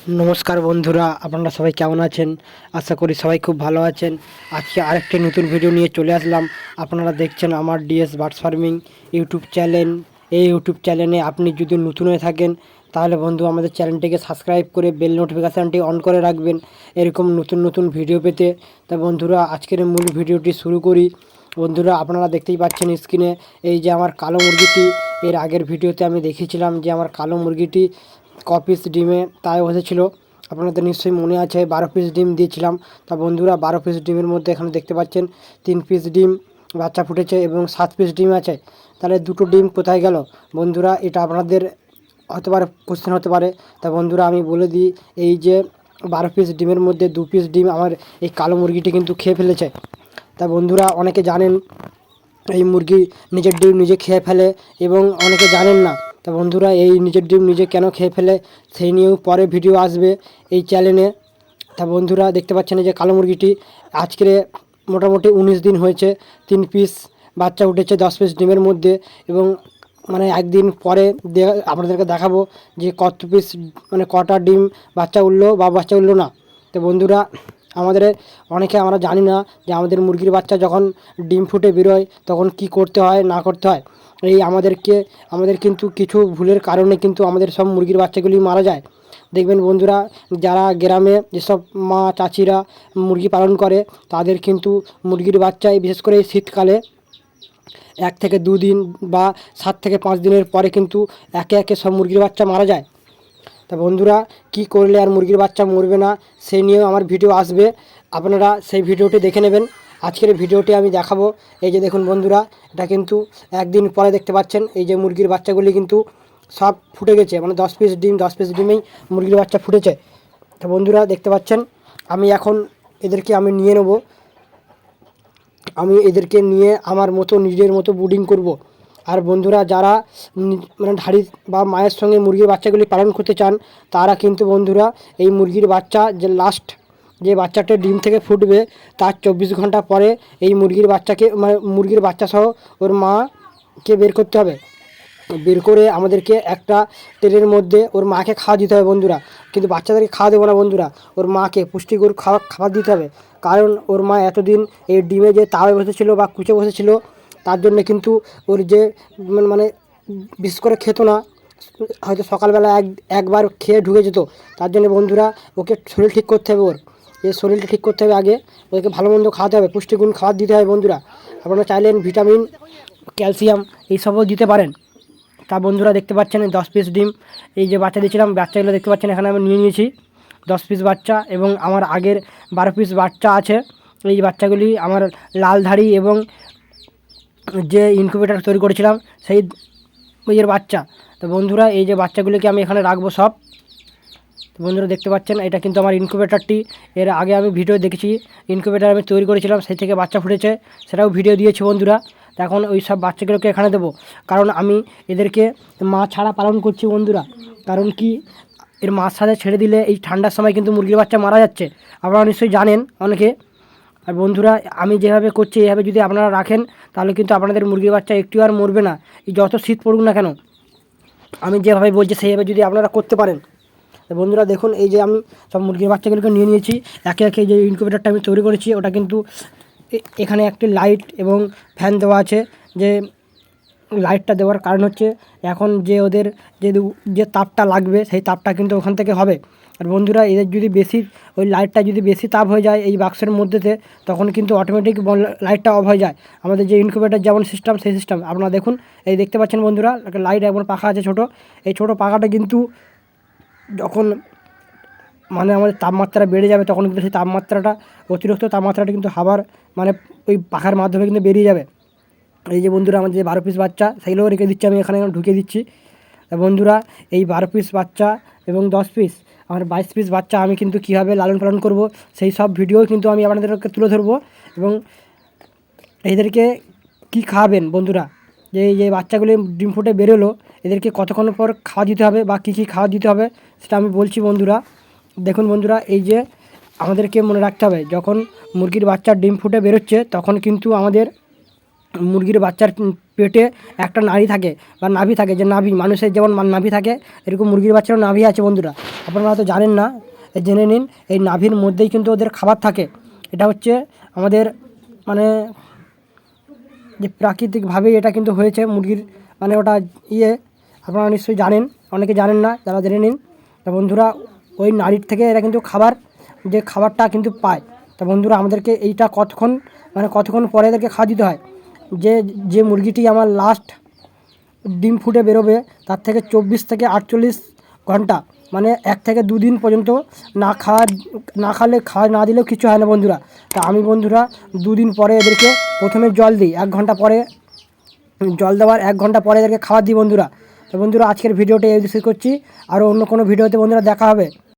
নমস্কার বন্ধুরা, আপনারা সবাই কেমন আছেন? আশা করি সবাই খুব ভালো আছেন। আজকে আরেকটি নতুন ভিডিও নিয়ে চলে আসলাম। আপনারা দেখছেন আমার DS birds farming YouTube channel. এই ইউটিউব চ্যানেলে আপনি যদি নতুন হয়ে থাকেন তাহলে বন্ধু আমাদের চ্যানেলটিকে সাবস্ক্রাইব করে বেল নোটিফিকেশানটি অন করে রাখবেন এরকম নতুন নতুন ভিডিও পেতে। তা বন্ধুরা, আজকের মূল ভিডিওটি শুরু করি। বন্ধুরা, আপনারা দেখতেই পাচ্ছেন স্ক্রিনে এই যে আমার কালো মুরগিটি। এর আগের ভিডিওতে আমি দেখিয়েছিলাম যে আমার কালো মুরগিটি ক পিস ডিমে তাই বসেছিল। আপনাদের নিশ্চয়ই মনে আছে 12 পিস ডিম দিয়েছিলাম। তা বন্ধুরা, 12 পিস ডিমের মধ্যে এখানে দেখতে পাচ্ছেন 3 পিস ডিম বাচ্চা ফুটেছে এবং 7 পিস ডিম আছে। তাহলে দুটো ডিম কোথায় গেল বন্ধুরা? এটা আপনাদের হতে পারে, কোশ্চেন হতে পারে। তা বন্ধুরা, আমি বলে দিই, এই যে 12 পিস ডিমের মধ্যে 2 পিস ডিম আমার এই কালো মুরগিটি কিন্তু খেয়ে ফেলেছে। তা বন্ধুরা, অনেকে জানেন এই মুরগি নিজের ডিম নিজে খেয়ে ফেলে এবং অনেকে জানেন না। তা বন্ধুরা, এই নিজের ডিম নিজে কেন খেয়ে ফেলে সেই নিয়েও পরে ভিডিও আসবে এই চ্যানেলে। তা বন্ধুরা, দেখতে পাচ্ছেন এই যে কালো মুরগিটি আজকে মোটামুটি 19 দিন হয়েছে। 3 পিস বাচ্চা উঠেছে 10 পিস ডিমের মধ্যে। এবং মানে একদিন পরে আপনাদেরকে দেখাবো যে কত পিস, মানে কটা ডিম বাচ্চা উঠলো বা বাচ্চা উঠলো না। তো বন্ধুরা, আমাদের অনেকে আমরা জানি না যে আমাদের মুরগির বাচ্চা যখন ডিম ফুটে বেরোয় তখন কি করতে হয় না করতে হয়। এই আমাদের কিন্তু কিছু ভুলের কারণে কিন্তু আমাদের সব মুরগির বাচ্চাগুলি মারা যায়। দেখবেন বন্ধুরা, যারা গ্রামে যেসব মা চাচিরা মুরগি পালন করে তাদের কিন্তু মুরগির বাচ্চায় বিশেষ করে শীতকালে 1 থেকে 2 দিন বা 7 থেকে 5 দিনের পরে কিন্তু একে একে সব মুরগির বাচ্চা মারা যায়। তা বন্ধুরা, কি করলে আর মুরগির বাচ্চা মরবে না সেই নিয়েও আমার ভিডিও আসবে, আপনারা সেই ভিডিওটি দেখে নেবেন। আজকের ভিডিওটি আমি দেখাবো। এই যে দেখুন বন্ধুরা, এটা কিন্তু একদিন পরে দেখতে পাচ্ছেন এই যে মুরগির বাচ্চাগুলি কিন্তু সব ফুটে গেছে, মানে 10 পিস ডিম 10 পিস ডিমেই মুরগির বাচ্চা ফুটেছে। তো বন্ধুরা, দেখতে পাচ্ছেন আমি এখন এদেরকে আমি নিয়ে নেব। আমি এদেরকে নিয়ে আমার মতো নিজের মতো ব্রিডিং করব। আর বন্ধুরা, যারা মানে ধাড়ি বা মায়ের সঙ্গে মুরগির বাচ্চাগুলি পালন করতে চান তারা কিন্তু বন্ধুরা এই মুরগির বাচ্চা যে লাস্ট যে বাচ্চাটা ডিম থেকে ফুটবে তার 24 ঘন্টা পরে এই মুরগির বাচ্চাকে, মানে মুরগির বাচ্চা সহ ওর মাকে বের করতে হবে। বের করে আমাদেরকে একটা তেলের মধ্যে ওর মাকে খাওয়া দিতে হবে বন্ধুরা। কিন্তু বাচ্চাদেরকে খাওয়া দেবো না বন্ধুরা, ওর মাকে পুষ্টিকর খাবার দিতে হবে। কারণ ওর মা এতদিন এই ডিমে যে তাওয়ায় বসেছিল বা কুচে বসেছিল তার জন্য কিন্তু ওর যে মানে বিশেষ করে খেত না, হয়তো সকালবেলা একবার খেয়ে ঢুকে যেত। তার জন্য বন্ধুরা, ওকে শরীর ঠিক করতে হবে, ওর এই শরীরটা ঠিক করতে হবে। আগে ওকে ভালো মন্দ খাওয়াতে হবে, পুষ্টিগুণ খাবার দিতে হবে বন্ধুরা। আপনারা চাইলেন ভিটামিন, ক্যালসিয়াম এইসবও দিতে পারেন। তা বন্ধুরা, দেখতে পাচ্ছেন 10 পিস ডিম এই যে বাচ্চা দিয়েছিলাম, বাচ্চাগুলো দেখতে পাচ্ছেন এখানে আমি নিয়ে নিয়েছি 10 পিস বাচ্চা। এবং আমার আগের 12 পিস বাচ্চা আছে। এই বাচ্চাগুলি আমার লালধাড়ি এবং যে ইনকিউবেটর তৈরি করেছিলাম সেই এর বাচ্চা। তো বন্ধুরা, এই যে বাচ্চাগুলিকে আমি এখানে রাখবো সব। তো বন্ধুরা, দেখতে পাচ্ছেন এটা কিন্তু আমার ইনকিউবেটরটি। এর আগে আমি ভিডিও দেখেছি, ইনকিউবেটর আমি তৈরি করেছিলাম, সেই থেকে বাচ্চা ফুটেছে, সেটাও ভিডিও দিয়েছি বন্ধুরা। তো এখন ওই সব বাচ্চাগুলোকে এখানে দেবো, কারণ আমি এদেরকে মা ছাড়া পালন করছি বন্ধুরা। কারণ কি, এর মার সাথে ছেড়ে দিলে এই ঠান্ডার সময় কিন্তু মুরগির বাচ্চা মারা যাচ্ছে, আপনারা নিশ্চয়ই জানেন অনেকে। আর বন্ধুরা, আমি যেভাবে করছি এইভাবে যদি আপনারা রাখেন তাহলে কিন্তু আপনাদের মুরগির বাচ্চা একটু আর মরবে না। এই যত শীত পড়ুক না কেন, আমি যেভাবে বলছি সেইভাবে যদি আপনারা করতে পারেন। তো বন্ধুরা দেখুন, এই যে আমি সব মুরগির বাচ্চাগুলোকে নিয়ে নিয়েছি একে একে। যে ইনকিউবেটরটা আমি তৈরি করেছি ওটা কিন্তু এখানে একটি লাইট এবং ফ্যান দেওয়া আছে। যে লাইটটা দেওয়ার কারণ হচ্ছে এখন যে ওদের যে তাপটা লাগবে সেই তাপটা কিন্তু ওখান থেকে হবে। আর বন্ধুরা, এদের যদি বেশি ওই লাইটটা যদি বেশি তাপ হয়ে যায় এই বাক্সের মধ্যেতে, তখন কিন্তু অটোমেটিক লাইটটা অফ হয়ে যায়। আমাদের যে ইনকিউবেটর যেমন সিস্টেম সেই সিস্টেম আপনারা দেখুন, এই দেখতে পাচ্ছেন বন্ধুরা, একটা লাইট এবং পাখা আছে ছোটো। এই ছোটো পাখাটা কিন্তু যখন মানে আমাদের তাপমাত্রা বেড়ে যাবে তখন কিন্তু সেই তাপমাত্রাটা, অতিরিক্ত তাপমাত্রাটা কিন্তু হাওয়ার মানে ওই পাখার মাধ্যমে কিন্তু বেরিয়ে যাবে। এই যে বন্ধুরা, আমার যে 12 পিস বাচ্চা সেগুলোও রেখে দিচ্ছি আমি এখানে, ঢুকিয়ে দিচ্ছি। বন্ধুরা, এই 12 পিস বাচ্চা এবং 10 পিস আমার 22 পিস বাচ্চা আমি কিন্তু কীভাবে লালন পালন করব সেই সব ভিডিও কিন্তু আমি আপনাদেরকে তুলে ধরবো। এবং এদেরকে কি খাওয়াবেন বন্ধুরা, যে এই যে বাচ্চাগুলি ডিম ফুটে বেরোলো এদেরকে কতক্ষণ পর খাওয়া দিতে হবে বা কী কী খাওয়া দিতে হবে সেটা আমি বলছি বন্ধুরা। দেখুন বন্ধুরা, এই যে আমাদেরকে মনে রাখতে হবে, যখন মুরগির বাচ্চার ডিম ফুটে বেরোচ্ছে তখন কিন্তু আমাদের মুরগির বাচ্চার পেটে একটা নাড়ি থাকে বা নাভি থাকে, যে নাভি মানুষের যেমন নাভি থাকে এরকম মুরগির বাচ্চারও নাভি আছে বন্ধুরা। আপনারা হয়তো জানেন না, জেনে নিন। এই নাভির মধ্যেই কিন্তু ওদের খাবার থাকে। এটা হচ্ছে আমাদের মানে যে প্রাকৃতিকভাবেই এটা কিন্তু হয়েছে মুরগির, মানে ওটা আপনারা নিশ্চয়ই জানেন, অনেকে জানেন না, যারা জেনে নিন। তা বন্ধুরা ওই নাড়ির থেকে এরা কিন্তু যে খাবারটা কিন্তু পায়। তা বন্ধুরা আমাদেরকে এইটা কতক্ষণ পরে এদেরকে খাওয়া দিতে হয়। যে মুরগিটি আমার লাস্ট ডিম ফুটে বেরোবে তার থেকে 24 থেকে 48 ঘন্টা, মানে 1 থেকে 2 দিন পর্যন্ত খাওয়া না দিলেও কিছু হয় না বন্ধুরা। তা আমি বন্ধুরা 2 দিন পরে এদেরকে প্রথমে জল দিই, 1 ঘন্টা পরে জল দেওয়ার 1 ঘন্টা পরে এদেরকে খাবার দিই বন্ধুরা। তো বন্ধুরা আজকের ভিডিওটা এই শেষ করছি, আরও অন্য কোনো ভিডিওতে বন্ধুরা দেখা হবে।